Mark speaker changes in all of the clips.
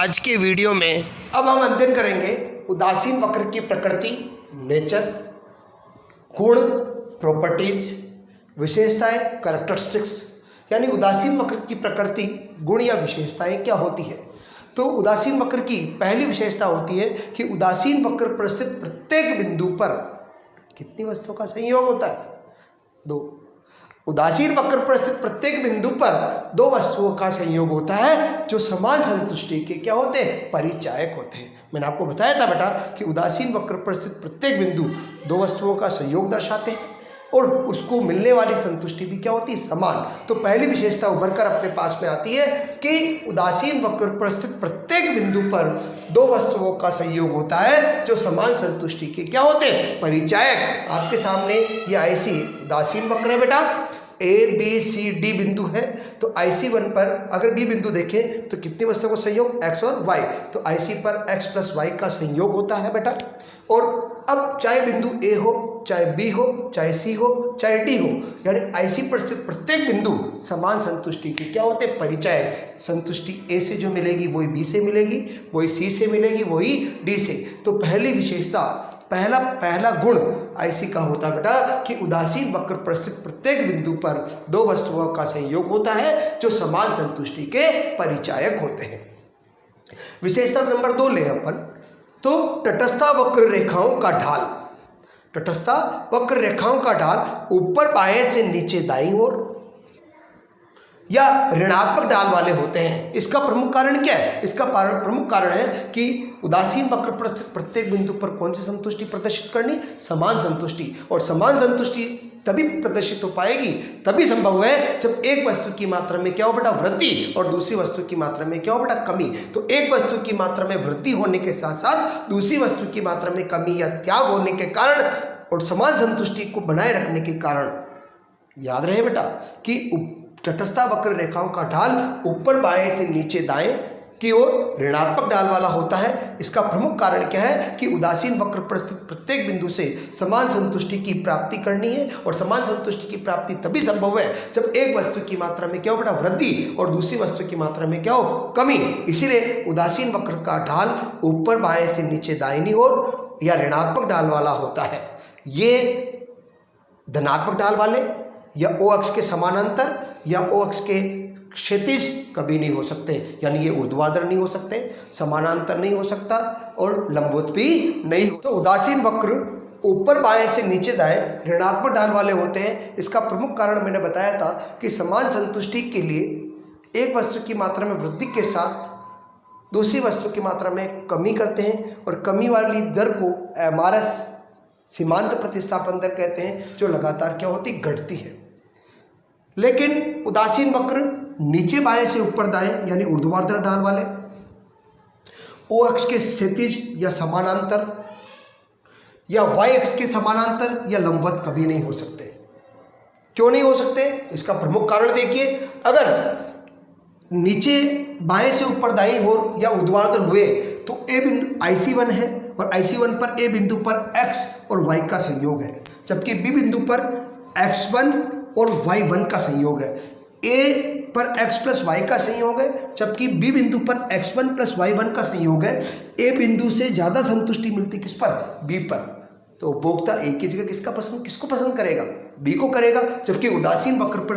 Speaker 1: आज के वीडियो में
Speaker 2: अब हम अध्ययन करेंगे उदासीन वक्र की प्रकृति, नेचर, गुण, प्रॉपर्टीज, विशेषताएं, कैरेक्टरिस्टिक्स। यानी उदासीन वक्र की प्रकृति, गुण या विशेषताएं क्या होती है। तो उदासीन वक्र की पहली विशेषता होती है कि उदासीन वक्र पर स्थित प्रत्येक बिंदु पर कितनी वस्तुओं का संयोग होता है? 2। उदासीन वक्र पर स्थित प्रत्येक बिंदु पर 2 वस्तुओं का संयोग होता है जो समान संतुष्टि के क्या होते हैं? परिचायक होते हैं। मैंने आपको बताया था बेटा कि उदासीन वक्र पर स्थित प्रत्येक बिंदु 2 वस्तुओं का संयोग दर्शाते हैं और उसको मिलने वाली संतुष्टि भी क्या होती है? समान। तो पहली विशेषता उभरकर अपने पास में आती है कि उदासीन वक्र पर स्थित प्रत्येक बिंदु पर 2 वस्तुओं का संयोग होता है जो समान संतुष्टि के क्या होते हैं? परिचायक। आपके सामने ये आईसी उदासीन वक्र है बेटा, ए बी सी डी बिंदु है। तो IC1 पर अगर बी बिंदु देखें तो कितनी वस्तुओं का संयोग? x और y। तो IC पर x प्लस y का संयोग होता है बेटा। और अब चाहे बिंदु A हो, चाहे B हो, चाहे C हो, चाहे D हो, यानी IC पर स्थित प्रत्येक बिंदु समान संतुष्टि के क्या होते हैं? परिचायक। संतुष्टि A से जो मिलेगी वही B से मिलेगी, वही C से मिलेगी, वही D से। तो पहली विशेषता, पहला गुण IC का होता है बेटा कि उदासीन वक्र पर स्थित प्रत्येक बिंदु पर 2 वस्तुओं का संयोग होता है जो समान संतुष्टि के परिचायक होते हैं। विशेषता नंबर 2 ले अपन तो तटस्थ वक्र रेखाओं का ढाल। तटस्थ वक्र रेखाओं का ढाल ऊपर बाएं से नीचे दाईं ओर या ऋणात्मक ढाल वाले होते हैं। इसका प्रमुख कारण क्या है? इसका प्रमुख कारण है कि उदासीन वक्र पर स्थित प्रत्येक बिंदु पर कौन सी संतुष्टि प्रदर्शित करनी? समान संतुष्टि। और समान संतुष्टि तभी प्रदर्शित हो पाएगी, तभी संभव है जब एक वस्तु की मात्रा में क्या हो बेटा? वृद्धि, और दूसरी वस्तु की मात्रा में क्या हो बेटा? कमी। तो एक वस्तु की मात्रा में वृद्धि होने के साथ साथ दूसरी वस्तु की मात्रा में कमी या त्याग होने के कारण और समान संतुष्टि को बनाए रखने के कारण, याद रहे बेटा कि तटस्थ वक्र रेखाओं का ढाल ऊपर बाएं से नीचे दाएं की ओर ऋणात्मक ढाल वाला होता है। इसका प्रमुख कारण क्या है कि उदासीन वक्र पर स्थित प्रत्येक बिंदु से समान संतुष्टि की प्राप्ति करनी है, और समान संतुष्टि की प्राप्ति तभी संभव है जब एक वस्तु की मात्रा में क्या हो बेटा? वृद्धि, और दूसरी वस्तु की मात्रा में क्या हो? कमी। इसीलिए उदासीन वक्र का ढाल ऊपर बाएं से नीचे दाहिनी ओर या ऋणात्मक ढाल वाला होता है। ये धनात्मक ढाल वाले या O अक्ष के समानांतर या O अक्ष के क्षैतिज कभी नहीं हो सकते। यानी ये ऊर्ध्वाधर नहीं हो सकते, समानांतर नहीं हो सकता और लंबवत भी नहीं हो। तो उदासीन वक्र ऊपर बाएं से नीचे दाएं ऋणात्मक ढाल वाले होते हैं। इसका प्रमुख कारण मैंने बताया था कि समान संतुष्टि के लिए एक वस्तु की मात्रा में वृद्धि के साथ दूसरी वस्तु की मात्रा में कमी करते हैं, और कमी वाली दर को MRS सीमांत प्रतिस्थापन दर कहते हैं, जो लगातार क्या होती? घटती है। लेकिन उदासीन वक्र नीचे बाएं से ऊपर दाएं यानी ऊर्ध्वाधर ढाल वाले, O अक्ष के क्षैतिज या समानांतर या Y अक्ष के समानांतर या लंबवत कभी नहीं हो सकते। क्यों नहीं हो सकते? इसका प्रमुख कारण देखिए, अगर नीचे बाएं से ऊपर दाईं ओर या ऊर्ध्वाधर हुए तो A बिंदु IC1 है, और IC1 पर A बिंदु पर X और Y का संयोग है, जबकि B बिंदु पर X1 और Y1 का संयोग है। A पर X प्लस Y का संयोग है, जबकि B बिंदु पर X1 प्लस Y1 का संयोग है। A बिंदु से ज़्यादा संतुष्टि मिलती किस पर? B पर। तो उपभोक्ता A की जगह किसको पसंद करेगा? B को करेगा। जबकि उदासीन वक्र पर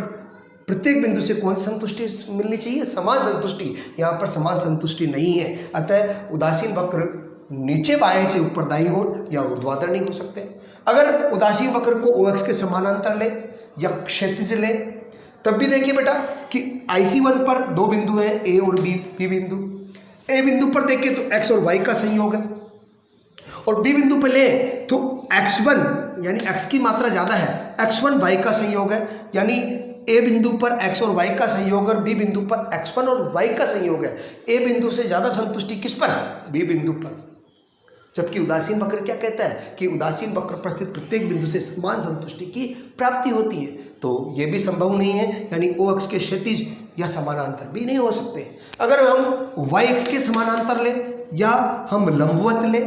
Speaker 2: प्रत्येक बिंदु से कौन सी संतुष्टि मिलनी चाहिए? समान संतुष्टि। यहाँ पर समान संतुष्टि नहीं है, अतः उदासीन वक्र नीचे बाएं से ऊपर दाईं ओर या ऊर्ध्वाधर नहीं हो सकते। अगर उदासीन वक्र को O अक्ष के समानांतर ले या क्षैतिज ले, तब भी देखिए बेटा कि IC1 पर 2 बिंदु हैं, A और B बिंदु। A बिंदु पर देखिए तो X और Y का संयोग है, और B बिंदु पर ले तो X1 यानी X की मात्रा ज़्यादा है, X1 Y का संयोग है। यानी A बिंदु पर X और Y का संयोग और B बिंदु पर X1 और Y का संयोग है। A बिंदु से ज़्यादा संतुष्टि किस पर? B बिंदु पर। जबकि उदासीन वक्र क्या कहता है कि उदासीन वक्र पर स्थित प्रत्येक बिंदु से समान संतुष्टि की प्राप्ति होती है। तो ये भी संभव नहीं है, यानी O अक्ष के क्षैतिज या समानांतर भी नहीं हो सकते। अगर हम Y अक्ष के समानांतर ले या हम लंबवत ले,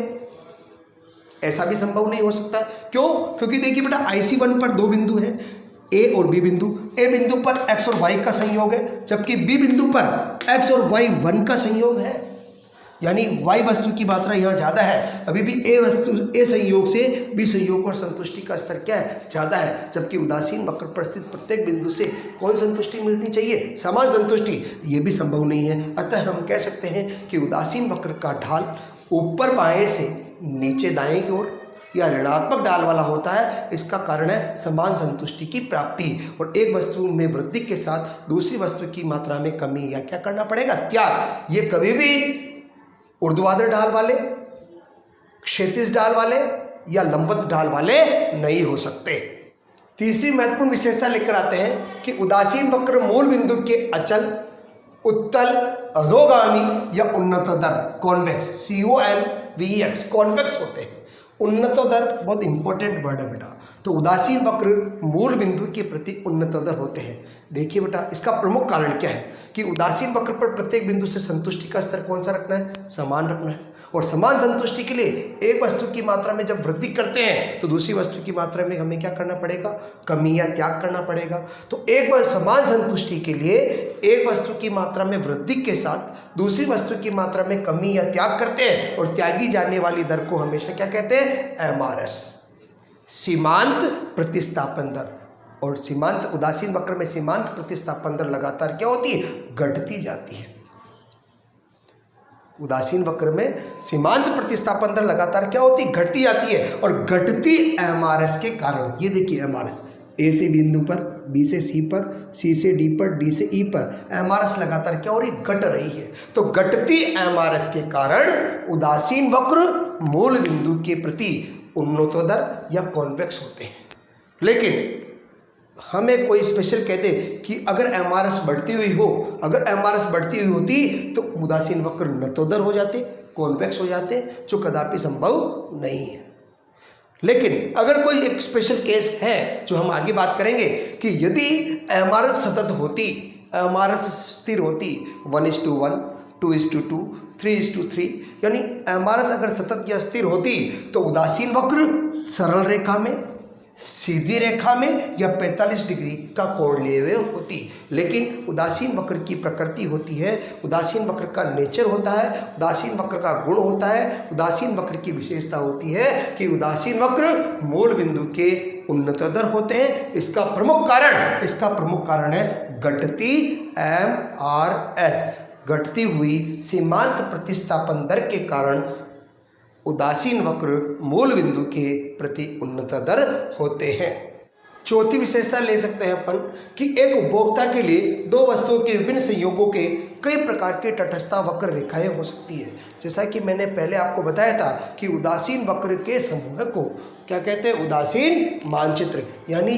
Speaker 2: ऐसा भी संभव नहीं हो सकता। क्यों? क्योंकि देखिए बेटा IC1 पर 2 बिंदु हैं, A और B बिंदु। A बिंदु पर X और Y का संयोग है, जबकि B बिंदु पर X और Y 1 का संयोग है। यानी y वस्तु की मात्रा यहाँ ज़्यादा है, अभी भी ए संयोग से बी संयोग पर संतुष्टि का स्तर क्या है, ज़्यादा है। जबकि उदासीन वक्र पर स्थित प्रत्येक बिंदु से कौन संतुष्टि मिलनी चाहिए, समान संतुष्टि, ये भी संभव नहीं है। अतः हम कह सकते हैं कि उदासीन वक्र का ढाल ऊपर बाएं से नीचे दाएं की ओर या ऋणात्मक ढाल वाला होता है। इसका कारण है समान संतुष्टि की प्राप्ति, और एक वस्तु में वृद्धि के साथ दूसरी वस्तु की मात्रा में कमी या क्या करना पड़ेगा, त्याग। ये कभी भी ऊर्ध्वाधर ढाल वाले, क्षैतिज ढाल वाले या लंबवत ढाल वाले नहीं हो सकते। तीसरी महत्वपूर्ण विशेषता लेकर आते हैं कि उदासीन वक्र मूल बिंदु के अचल, उत्तल, अधोगामी या उन्नतोदर कॉन्वेक्स CONVEX कॉन्वेक्स होते हैं। उन्नतोदर बहुत इंपॉर्टेंट वर्ड है बेटा। तो उदासीन वक्र मूल बिंदु के प्रति उन्नतोदर होते हैं। देखिए बेटा, इसका प्रमुख कारण क्या है कि उदासीन वक्र पर प्रत्येक बिंदु से संतुष्टि का स्तर कौन सा रखना है, समान रखना है। और समान संतुष्टि के लिए एक वस्तु की मात्रा में जब वृद्धि करते हैं तो दूसरी वस्तु की मात्रा में हमें क्या करना पड़ेगा, कमी या त्याग करना पड़ेगा। तो एक बार समान संतुष्टि के लिए एक वस्तु की मात्रा में वृद्धि के साथ दूसरी वस्तु की मात्रा में कमी या त्याग करते हैं, और त्यागी जाने वाली दर को हमेशा क्या कहते हैं, MRS, सीमांत प्रतिस्थापन दर। और सीमांत उदासीन वक्र में सीमांत प्रतिस्थापन दर लगातार क्या होती है, घटती जाती है। उदासीन वक्र में सीमांत प्रतिस्थापन दर लगातार क्या होती है, घटती जाती है। और घटती MRS के कारण, ये देखिए MRS, ए से बिंदु पर, बी से सी पर, सी से डी पर, डी से ई पर MRS लगातार क्या हो रही, घट रही है। तो घटती MRS के कारण उदासीन वक्र मूल बिंदु के प्रति उन्नतोदर या कॉन्वेक्स होते हैं। लेकिन हमें कोई स्पेशल कहते कि अगर MRS बढ़ती हुई हो, अगर MRS बढ़ती हुई होती तो उदासीन वक्र नतोदर हो जाते, कॉन्वेक्स हो जाते, जो कदापि संभव नहीं है। लेकिन अगर कोई एक स्पेशल केस है जो हम आगे बात करेंगे कि यदि MRS सतत होती, MRS स्थिर होती 1:1, 2:2, 3:3, यानी MRS अगर सतत या स्थिर होती तो उदासीन वक्र सरल रेखा में, सीधी रेखा में या 45 डिग्री का कोण लिए हुए होती। लेकिन उदासीन वक्र की प्रकृति होती है, उदासीन वक्र का नेचर होता है, उदासीन वक्र का गुण होता है, उदासीन वक्र की विशेषता होती है कि उदासीन वक्र मूल बिंदु के उन्नतोदर होते हैं। इसका प्रमुख कारण है घटती MRS, घटती हुई सीमांत प्रतिस्थापन दर के कारण उदासीन वक्र मूल बिंदु के प्रति उन्नतोदर होते हैं। चौथी विशेषता ले सकते हैं अपन कि एक उपभोक्ता के लिए दो वस्तुओं के विभिन्न संयोगों के कई प्रकार के तटस्थता वक्र रेखाएं हो सकती है। जैसा कि मैंने पहले आपको बताया था कि उदासीन वक्र के समूह को क्या कहते हैं, उदासीन मानचित्र। यानी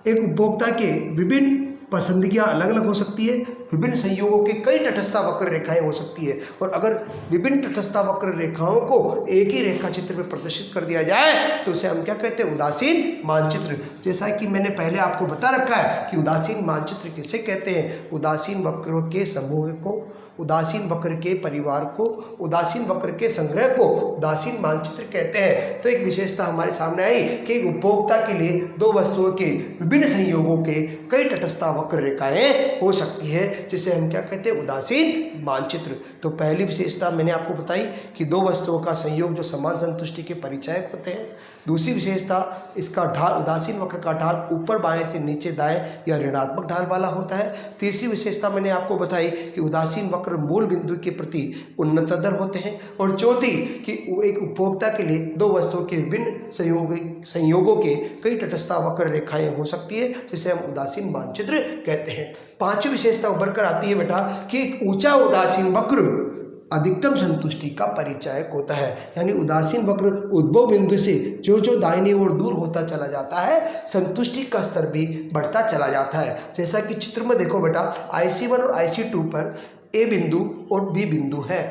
Speaker 2: एक उपभोक्ता के विभिन्न पसंदगियाँ अलग अलग हो सकती है, विभिन्न संयोगों के कई तटस्थता वक्र रेखाएं हो सकती है। और अगर विभिन्न तटस्थता वक्र रेखाओं को एक ही रेखा चित्र में प्रदर्शित कर दिया जाए तो उसे हम क्या कहते हैं, उदासीन मानचित्र। जैसा कि मैंने पहले आपको बता रखा है कि उदासीन मानचित्र किसे कहते हैं, उदासीन वक्रों के समूह को, उदासीन वक्र के परिवार को, उदासीन वक्र के संग्रह को उदासीन मानचित्र कहते हैं। तो एक विशेषता हमारे सामने आई कि एक उपभोक्ता के लिए दो वस्तुओं के विभिन्न संयोगों के कई तटस्थता वक्र रेखाएं हो सकती है, जिसे हम क्या कहते हैं, उदासीन मानचित्र। तो पहली विशेषता मैंने आपको बताई कि दो वस्तुओं का संयोग जो समान संतुष्टि के परिचायक होते हैं। दूसरी विशेषता, इसका ढाल, उदासीन वक्र का ढाल ऊपर बाएं से नीचे दाएं या ऋणात्मक ढाल वाला होता है। तीसरी विशेषता मैंने आपको बताई कि उदासीन वक्र मूल बिंदु के प्रति उन्नतोदर होते हैं। और चौथी कि एक उपभोक्ता के लिए दो वस्तुओं के विभिन्न संयोगों के कई तटस्थता वक्र रेखाएं हो सकती है, जिसे हम उदासीन मानचित्र कहते हैं। पांचवी विशेषता उभर कर आती है बेटा कि एक ऊंचा उदासीन वक्र अधिकतम संतुष्टि का परिचायक होता है। यानी उदासीन वक्र उद्भव बिंदु से जो जो दाहिनी ओर दूर होता चला जाता है, संतुष्टि का स्तर भी बढ़ता चला जाता है। जैसा कि चित्र में देखो बेटा, IC1 और IC2 पर A बिंदु और B बिंदु है।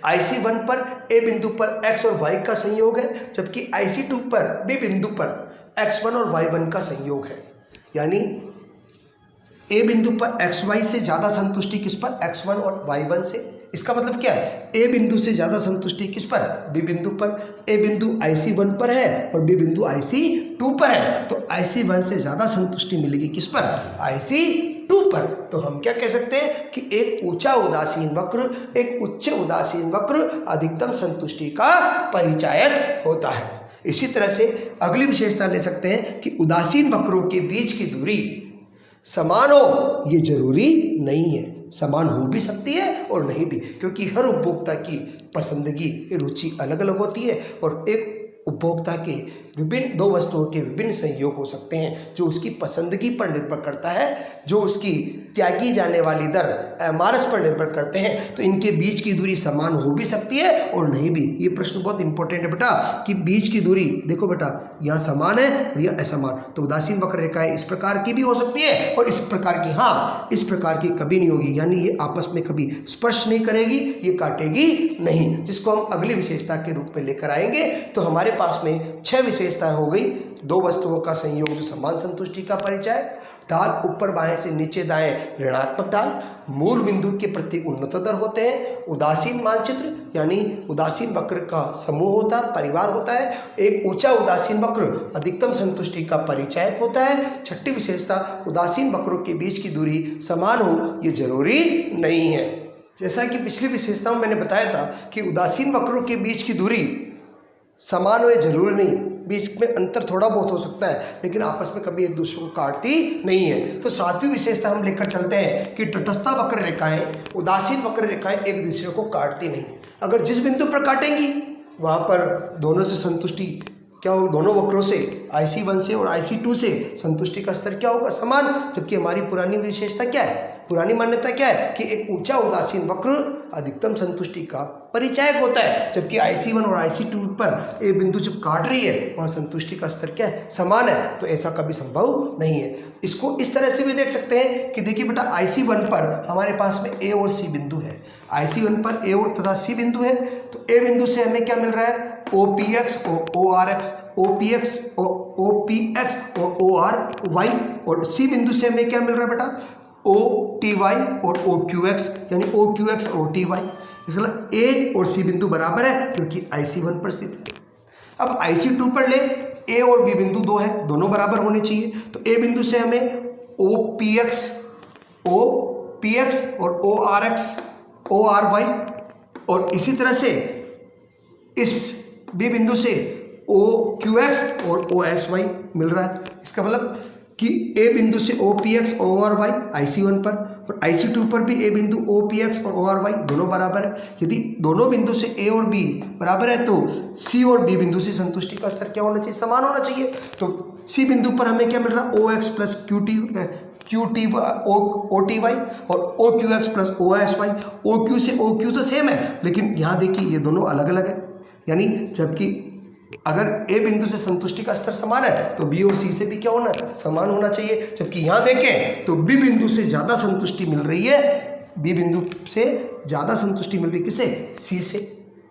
Speaker 2: IC1 पर A बिंदु पर X और Y का संयोग है, जबकि IC2 पर B बिंदु पर X1 और Y1 का संयोग है। यानी A बिंदु पर XY से ज़्यादा संतुष्टि किस पर, X1 और Y1 से। इसका मतलब क्या है, A बिंदु से ज़्यादा संतुष्टि किस पर, B बिंदु पर। A बिंदु IC1 पर है और B बिंदु IC2 IC2 पर है तो IC1 से ज़्यादा संतुष्टि मिलेगी किस पर? IC2 पर। तो हम क्या कह सकते हैं कि एक ऊंचा उदासीन वक्र, एक उच्च उदासीन वक्र अधिकतम संतुष्टि का परिचायक होता है। इसी तरह से अगली विशेषता ले सकते हैं कि उदासीन वक्रों के बीच की दूरी समान हो, ये जरूरी नहीं है। समान हो भी सकती है और नहीं भी, क्योंकि हर उपभोक्ता की पसंदगी, रुचि अलग अलग होती है और एक उपभोक्ता के विभिन्न दो वस्तुओं के विभिन्न संयोग हो सकते हैं जो उसकी पसंदगी पर निर्भर करता है, जो उसकी त्यागी जाने वाली दर एमआरएस पर निर्भर करते हैं। तो इनके बीच की दूरी समान हो भी सकती है और नहीं भी। ये प्रश्न बहुत इंपॉर्टेंट है बेटा कि बीच की दूरी देखो बेटा, यहाँ समान है और यह असमान। तो उदासीन वक्र रेखाएं इस प्रकार की भी हो सकती है और इस प्रकार की, हाँ इस प्रकार की कभी नहीं होगी, यानी ये आपस में कभी स्पर्श नहीं करेगी, ये काटेगी नहीं, जिसको हम अगली विशेषता के रूप में लेकर आएंगे। तो हमारे पास में 6 विशेषता हो गई। दो वस्तुओं का संयोग जो समान संतुष्टि का परिचय, ढाल ऊपर बाएं से नीचे दाएं ऋणात्मक ढाल, मूल बिंदु के प्रति उन्नतोत्तर होते हैं, उदासीन मानचित्र यानी उदासीन वक्र का समूह होता है, परिवार होता है, एक ऊंचा उदासीन वक्र अधिकतम संतुष्टि का परिचायक होता है। छठी विशेषता उदासीन वक्रों के बीच की दूरी समान हो, ये जरूरी नहीं है। जैसा कि पिछली विशेषता में मैंने बताया था कि उदासीन वक्रों के बीच की दूरी समान हो, ये जरूरी नहीं, बीच में अंतर थोड़ा बहुत हो सकता है, लेकिन आपस में कभी एक दूसरे को काटती नहीं है। तो 7वीं विशेषता हम लेकर चलते हैं कि तटस्थ वक्र रेखाएं, उदासीन वक्र रेखाएं एक दूसरे को काटती नहीं। अगर जिस बिंदु पर काटेंगी वहाँ पर दोनों से संतुष्टि क्या होगा, दोनों वक्रों से IC1 से और IC2 से संतुष्टि का स्तर क्या होगा? समान। जबकि हमारी पुरानी विशेषता क्या है, पुरानी मान्यता क्या है कि एक ऊंचा उदासीन वक्र अधिकतम संतुष्टि का परिचायक होता है, जबकि IC1 और IC2 पर एक बिंदु जब काट रही है वहाँ संतुष्टि का स्तर क्या है? समान है। तो ऐसा कभी संभव नहीं है। इसको इस तरह से भी देख सकते हैं कि देखिए बेटा IC1 पर हमारे पास में A और C बिंदु है, IC1 पर A और तथा C बिंदु है। तो A बिंदु से हमें क्या मिल रहा है? OPX और ORX, OPX और ORY, और C बिंदु से हमें क्या मिल रहा है बेटा? OTY और OQX, यानी OQX और OTY। इसलिए A और C बिंदु बराबर है क्योंकि IC1 पर स्थित है। अब IC2 पर ले, A और B बिंदु 2 है, दोनों बराबर होने चाहिए। तो A बिंदु से हमें OPX और ORX, ORY, और इसी तरह से इस B बिंदु से OQX और OSY मिल रहा है। इसका मतलब कि A बिंदु से OPX और ORY IC1 पर, और IC2 पर भी A बिंदु OPX और ORY दोनों बराबर है। यदि दोनों बिंदु से A और B बराबर है तो C और B बिंदु से संतुष्टि का स्तर क्या होना चाहिए? समान होना चाहिए। तो C बिंदु पर हमें क्या मिल रहा है? OX प्लस OTY और OQX प्लस OSY। OQ से OQ तो सेम है, लेकिन यहाँ देखिए ये दोनों अलग अलग है, यानी जबकि अगर A बिंदु से संतुष्टि का स्तर समान है तो B और C से भी क्या होना है? समान होना चाहिए। जबकि यहाँ देखें तो B बिंदु से ज़्यादा संतुष्टि मिल रही है, B बिंदु से ज़्यादा संतुष्टि मिल रही है किसे? C से।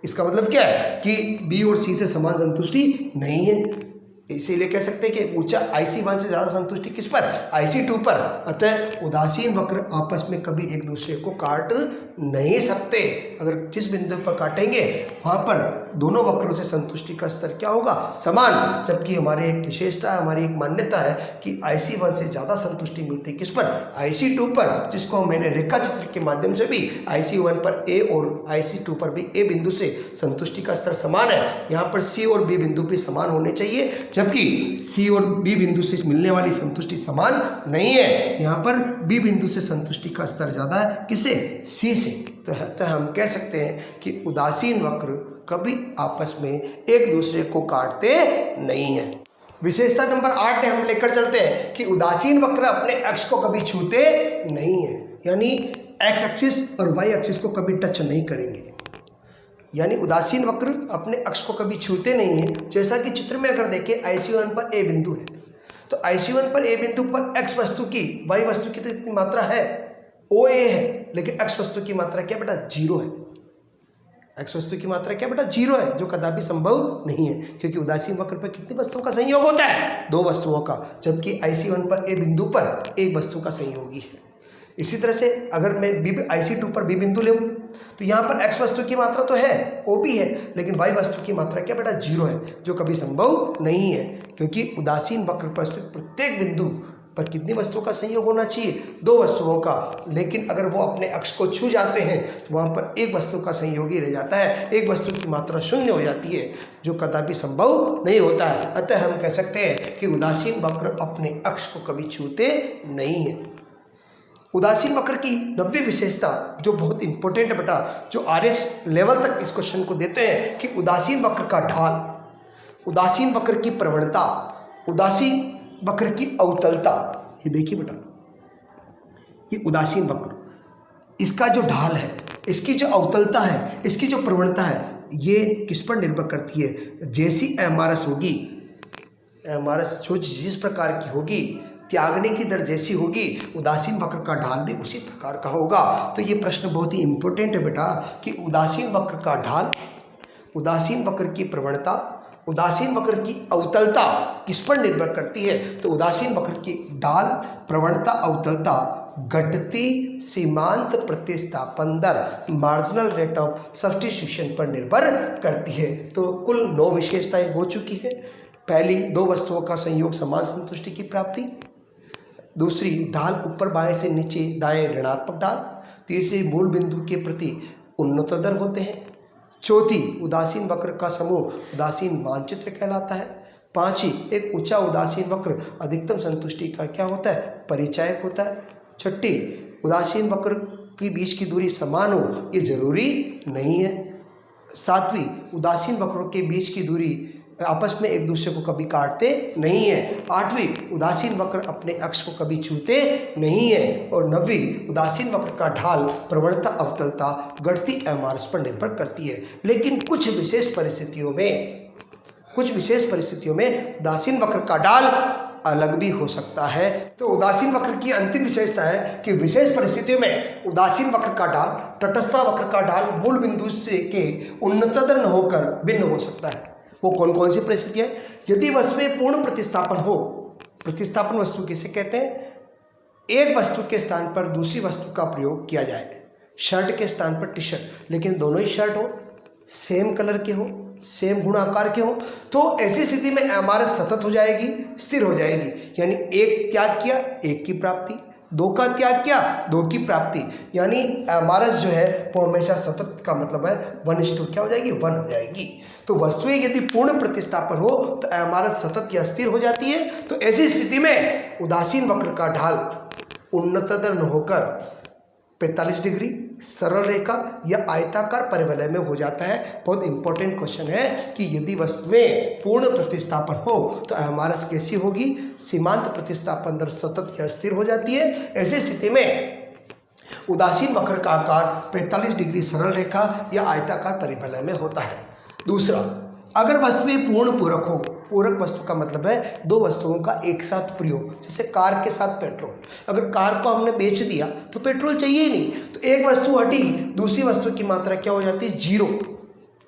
Speaker 2: इसका मतलब क्या है कि B और C से समान संतुष्टि नहीं है। इसीलिए कह सकते हैं कि ऊंचा IC1 से ज़्यादा संतुष्टि किस पर? IC2 पर। अतः उदासीन वक्र आपस में कभी एक दूसरे को काट नहीं सकते। अगर जिस बिंदु पर काटेंगे वहाँ पर दोनों वक्रों से संतुष्टि का स्तर क्या होगा? समान। जबकि हमारी एक विशेषता है, हमारी एक मान्यता है कि IC1 से ज़्यादा संतुष्टि मिलती है किस पर? IC2 पर, जिसको मैंने रेखा चित्र के माध्यम से भी IC1 पर A और IC2 पर भी A बिंदु से संतुष्टि का स्तर समान है। यहाँ पर C और B बिंदु भी समान होने चाहिए, जबकि C और B बिंदु से मिलने वाली संतुष्टि समान नहीं है। यहाँ पर B बिंदु से संतुष्टि का स्तर ज़्यादा है, किसे? C से। तो हम कह सकते हैं कि उदासीन वक्र कभी आपस में एक दूसरे को काटते नहीं हैं। विशेषता नंबर 8 में हम लेकर चलते हैं कि उदासीन वक्र अपने अक्ष को कभी छूते नहीं है, यानी एक्स एक्सिस और वाई एक्सिस को कभी टच नहीं करेंगे। यानी उदासीन वक्र अपने अक्ष को कभी छूते नहीं है। जैसा कि चित्र में अगर देखें IC1 पर A बिंदु है, तो IC1 पर A बिंदु पर x वस्तु की y वस्तु की तो इतनी मात्रा है, OA है, लेकिन x वस्तु की मात्रा क्या बेटा? 0 है। x वस्तु की मात्रा क्या बेटा? 0 है, जो कदापि संभव नहीं है, क्योंकि उदासीन वक्र पर कितनी वस्तुओं का संयोग होता है? 2 वस्तुओं का, जबकि IC1 पर A बिंदु पर एक वस्तु का संयोगी है। इसी तरह से अगर मैं IC2 पर बी बिंदु लूँ तो यहाँ पर x वस्तु की मात्रा तो है, OP है, लेकिन y वस्तु की मात्रा क्या बेटा 0 है, जो कभी संभव नहीं है, क्योंकि उदासीन वक्र पर स्थित प्रत्येक बिंदु पर कितनी वस्तुओं का संयोग होना चाहिए, 2 वस्तुओं का। लेकिन अगर वो अपने अक्ष को छू जाते हैं तो वहाँ पर एक वस्तु का संयोग ही रह जाता है, एक वस्तु की मात्रा 0 हो जाती है, जो कदापि संभव नहीं होता है। अतः हम कह सकते हैं कि उदासीन वक्र अपने अक्ष को कभी छूते नहीं है। उदासीन वक्र की 90वीं विशेषता जो बहुत इंपॉर्टेंट है बेटा, जो RS लेवल तक इस क्वेश्चन को देते हैं कि उदासीन वक्र का ढाल, उदासीन वक्र की प्रवणता, उदासीन वक्र की अवतलता। ये देखिए बेटा, ये उदासीन वक्र, इसका जो ढाल है, इसकी जो अवतलता है, इसकी जो प्रवणता है, ये किस पर निर्भर करती है। जैसी MRS होगी, MRS जो जिस प्रकार की होगी, त्यागने की दर जैसी होगी, उदासीन वक्र का ढाल भी उसी प्रकार का होगा। तो ये प्रश्न बहुत ही इंपॉर्टेंट है बेटा कि उदासीन वक्र का ढाल, उदासीन वक्र की प्रवणता, उदासीन वक्र की अवतलता किस पर निर्भर करती है। तो उदासीन वक्र की ढाल, प्रवणता, अवतलता घटती सीमांत प्रतिस्थापन दर, मार्जिनल रेट ऑफ सब्स्टिट्यूशन पर निर्भर करती है। तो कुल 9 विशेषताएं हो चुकी है। पहली, 2 वस्तुओं का संयोग समान संतुष्टि की प्राप्ति। दूसरी, ढाल ऊपर बाएं से नीचे दाएं ऋणात्मक ढाल। तीसरी, मूल बिंदु के प्रति उन्नतोत्तर होते हैं। चौथी, उदासीन वक्र का समूह उदासीन मानचित्र कहलाता है। पांचवी, एक ऊंचा उदासीन वक्र अधिकतम संतुष्टि का क्या होता है, परिचायक होता है। छठी, उदासीन वक्र के बीच की दूरी समान हो ये जरूरी नहीं है। सातवीं, उदासीन वक्रों के बीच की दूरी आपस में एक दूसरे को कभी काटते नहीं है। आठवीं, उदासीन वक्र अपने अक्ष को कभी छूते नहीं है। और 9वीं, उदासीन वक्र का ढाल, प्रवणता, अवतलता घटती MRS पर निर्भर करती है। लेकिन कुछ विशेष परिस्थितियों में उदासीन वक्र का ढाल अलग भी हो सकता है। तो उदासीन वक्र की अंतिम विशेषता है कि विशेष परिस्थितियों में उदासीन वक्र का ढाल, तटस्थ वक्र का ढाल मूल बिंदु से के उन्नतोत्तर न होकर भिन्न हो सकता है। वो कौन कौन सी परिस्थितियाँ? यदि वस्तु में पूर्ण प्रतिस्थापन हो। प्रतिस्थापन वस्तु किसे कहते हैं? एक वस्तु के स्थान पर दूसरी वस्तु का प्रयोग किया जाए। शर्ट के स्थान पर टी-शर्ट, लेकिन दोनों ही शर्ट हो, सेम कलर के हो, सेम गुण आकार के हो, तो ऐसी स्थिति में MRS सतत हो जाएगी, स्थिर हो जाएगी। यानी एक त्याग किया, एक की प्राप्ति, 2 का त्याग किया, 2 की प्राप्ति। यानी MRS जो है वो हमेशा सतत का मतलब है 1:2 क्या हो जाएगी, 1 हो जाएगी। तो वस्तुएं यदि पूर्ण प्रतिस्थापन हो तो MRS सतत या स्थिर हो जाती है। तो ऐसी स्थिति में उदासीन वक्र का ढाल उन्नतोत्तर न होकर 45 डिग्री, सरल रेखा या आयताकार परिवलय में हो जाता है। बहुत इंपॉर्टेंट क्वेश्चन है कि यदि वस्तुएं पूर्ण प्रतिस्थापन हो तो MRS कैसी होगी, सीमांत प्रतिस्थापन दर सतत या स्थिर हो जाती है। ऐसी स्थिति में उदासीन वक्र का आकार 45 डिग्री सरल रेखा या आयताकार परिवलय में होता है। दूसरा, अगर वस्तुएं पूर्ण पूरक हो, पूरक वस्तु का मतलब है 2 वस्तुओं का एक साथ प्रयोग, जैसे कार के साथ पेट्रोल। अगर कार को हमने बेच दिया तो पेट्रोल चाहिए ही नहीं, तो एक वस्तु हटी, दूसरी वस्तु की मात्रा क्या हो जाती है, 0।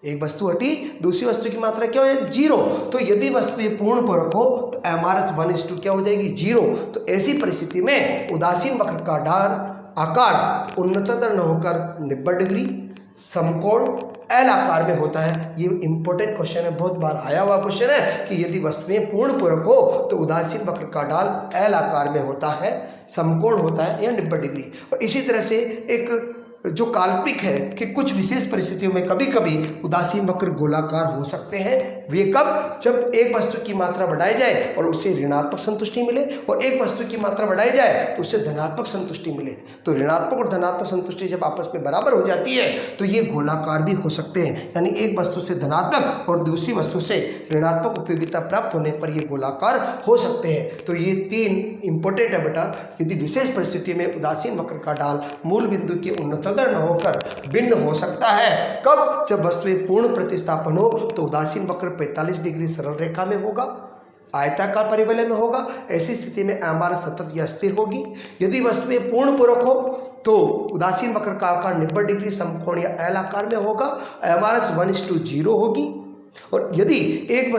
Speaker 2: एक वस्तु हटी, दूसरी वस्तु की मात्रा क्या हो जाती है, 0। तो यदि वस्तुएं पूर्ण पूरक हो तो MRS 1:2 क्या हो जाएगी, 0। तो ऐसी परिस्थिति में उदासीन वक्र का ढाल आकार उन्नतोत्तर न होकर 90 डिग्री, समकोण L आकार में होता है। ये इंपॉर्टेंट क्वेश्चन है, बहुत बार आया हुआ क्वेश्चन है कि यदि वस्तुएं पूर्ण पूरक हो तो उदासीन वक्र का ढाल L आकार में होता है, समकोण होता है या 90 डिग्री। और इसी तरह से एक जो काल्पनिक है कि कुछ विशेष परिस्थितियों में कभी कभी उदासीन वक्र गोलाकार हो सकते हैं। वे कब? जब एक वस्तु की मात्रा बढ़ाई जाए और उसे ऋणात्मक संतुष्टि मिले, और एक वस्तु की मात्रा बढ़ाई जाए तो उसे धनात्मक संतुष्टि मिले। तो ऋणात्मक और धनात्मक संतुष्टि जब आपस में बराबर हो जाती है तो ये गोलाकार भी हो सकते हैं। यानी एक वस्तु से धनात्मक और दूसरी वस्तु से ऋणात्मक उपयोगिता प्राप्त होने पर ये गोलाकार हो सकते हैं। तो ये 3 इंपॉर्टेंट है बेटा। यदि विशेष परिस्थिति में उदासीन वक्र का ढाल मूल बिंदु के उन्नतोत्तर न होकर भिन्न हो सकता है। कब? जब वस्तुएं पूर्ण प्रतिस्थापन हो तो उदासीन वक्र 45 डिग्री सरल रेखा में होगा, आयताकार परिवलय में होगा। ऐसी स्थिति में MRS सतत या स्थिर होगी। यदि वस्तुएं पूर्ण पूरक हो तो उदासीन वक्र का आकार 90 डिग्री, समकोण या L आकार में होगा। MRS 1:0 होगी। और यदि एक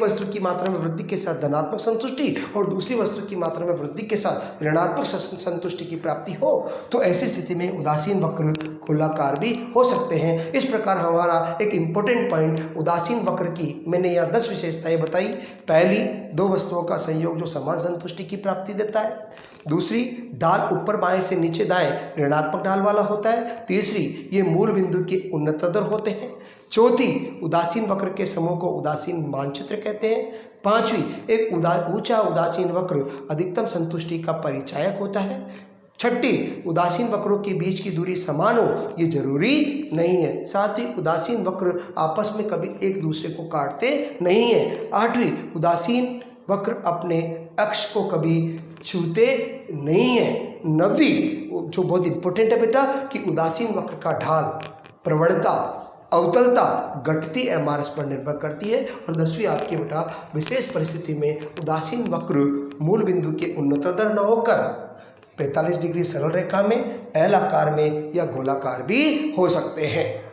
Speaker 2: वस्तु की मात्रा में वृद्धि के साथ धनात्मक संतुष्टि और दूसरी वस्तु की मात्रा में वृद्धि के साथ ऋणात्मक संतुष्टि की प्राप्ति हो तो ऐसी स्थिति में उदासीन वक्र गोलाकार भी हो सकते हैं। इस प्रकार हमारा एक इम्पोर्टेंट पॉइंट उदासीन वक्र की मैंने यहाँ 10 विशेषताएं बताई। पहली, दो वस्तुओं का संयोग जो समान संतुष्टि की प्राप्ति देता है। दूसरी, ढाल ऊपर बाएं से नीचे दाएं ऋणात्मक ढाल वाला होता है। तीसरी, ये मूल बिंदु के उन्नततर होते हैं। चौथी, उदासीन वक्र के समूह को उदासीन मानचित्र कहते हैं। पांचवी, एक ऊंचा उदासीन वक्र अधिकतम संतुष्टि का परिचायक होता है। छठी, उदासीन वक्रों के बीच की दूरी समान हो ये जरूरी नहीं है। साथ ही उदासीन वक्र आपस में कभी एक दूसरे को काटते नहीं है। आठवीं, उदासीन वक्र अपने अक्ष को कभी छूते नहीं है। नवीं, जो बहुत इंपॉर्टेंट है बेटा, कि उदासीन वक्र का ढाल, प्रवणता, अवतलता घटती एमआरएस पर निर्भर करती है। और 10वीं आपकी बेटा, विशेष परिस्थिति में उदासीन वक्र मूल बिंदु के उन्नततर न होकर 45 डिग्री सरल रेखा में, एल आकार में या गोलाकार भी हो सकते हैं।